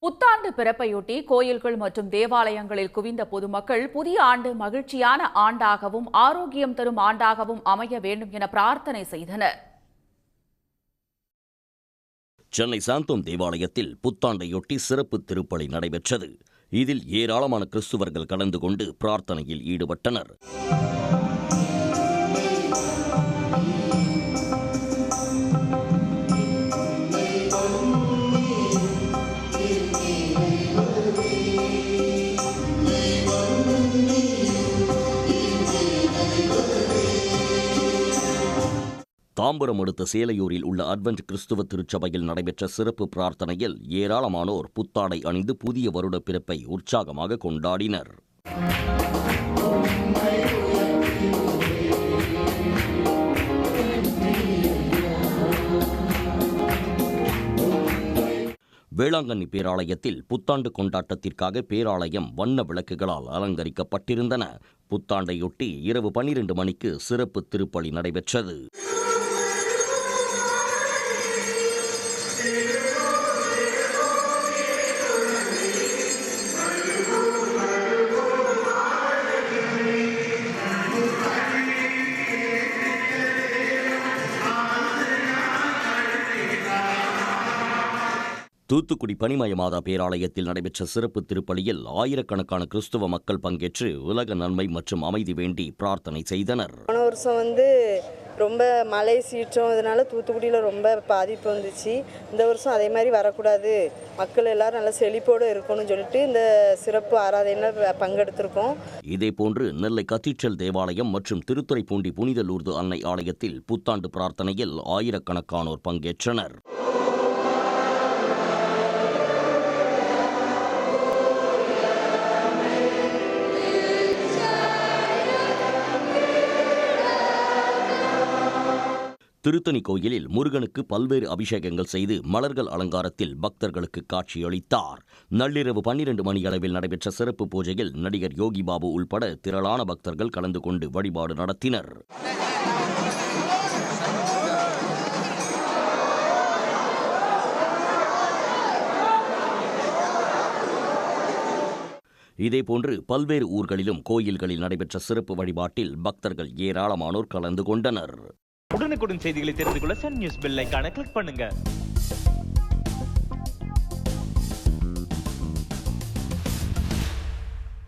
புத்தாண்டு பிறப்பையொட்டி கோயில்கள் மற்றும் தேவாலயங்களில் குவிந்த பொதுமக்கள் புதிய ஆண்டு மகிழ்ச்சியான ஆண்டாகவும் ஆரோக்கியம் தரும் ஆண்டாகவும் அமைய வேண்டும் என பிரார்த்தனை செய்தனர். சென்னை சாந்தோம் தேவாலயத்தில் புத்தாண்டையொட்டி சிறப்பு திருப்பலி நடைபெற்றது. இதில் ஏராளமான கிறிஸ்துவர்கள் கலந்து கொண்டு பிரார்த்தனையில் ஈடுபட்டனர். தாம்பரம் அடுத்த சேலையூரில் உள்ள அட்வென்ட் கிறிஸ்துவ திருச்சபையில் நடைபெற்ற சிறப்பு பிரார்த்தனையில் ஏராளமானோர் புத்தாடை அணிந்து புதிய வருட பிறப்பை உற்சாகமாக கொண்டாடினர். வேளாங்கண்ணி பேராலயத்தில் புத்தாண்டு கொண்டாட்டத்திற்காக பேராலயம் வண்ண விளக்குகளால் அலங்கரிக்கப்பட்டிருந்தன. புத்தாண்டையொட்டி இரவு 12 மணிக்கு சிறப்பு திருப்பலி நடைபெற்றது. தூத்துக்குடி பனிமய மாதா பேராலயத்தில் நடைபெற்ற சிறப்பு திருப்பலியில் ஆயிரக்கணக்கான கிறிஸ்துவ மக்கள் பங்கேற்று உலக நன்மை மற்றும் அமைதி வேண்டி பிரார்த்தனை செய்தனர். போன வருஷம் ரொம்ப மழை சீற்றம், இதனால தூத்துக்குடியில் ரொம்ப பாதிப்பு வந்துச்சு. இந்த வருஷம் அதே மாதிரி வரக்கூடாது, மக்கள் எல்லாரும் நல்லா செழிப்போடு இருக்கணும்னு சொல்லிட்டு இந்த சிறப்பு ஆராதனையில் பங்கெடுத்திருக்கோம். இதேபோன்று நெல்லை கத்தீட்ரல் தேவாலயம் மற்றும் திருத்துறைப்பூண்டி புனித லூர்து அன்னை ஆலயத்தில் புத்தாண்டு பிரார்த்தனையில் ஆயிரக்கணக்கானோர் பங்கேற்றனர். திருத்தணி கோயிலில் முருகனுக்கு பல்வேறு அபிஷேகங்கள் செய்து மலர்கள் அலங்காரத்தில் பக்தர்களுக்கு காட்சியளித்தார். நள்ளிரவு 12 மணியளவில் நடைபெற்ற சிறப்பு பூஜையில் நடிகர் யோகி பாபு உள்பட திரளான பக்தர்கள் கலந்து கொண்டு வழிபாடு நடத்தினர். இதேபோன்று பல்வேறு ஊர்களிலும் கோயில்களில் நடைபெற்ற சிறப்பு வழிபாட்டில் பக்தர்கள் ஏராளமானோர் கலந்து கொண்டனர். உடனுக்குடன் செய்திகளை தெரிந்து கொள்ள சன் நியூஸ் பெல் ஐகானை கிளிக் பண்ணுங்க.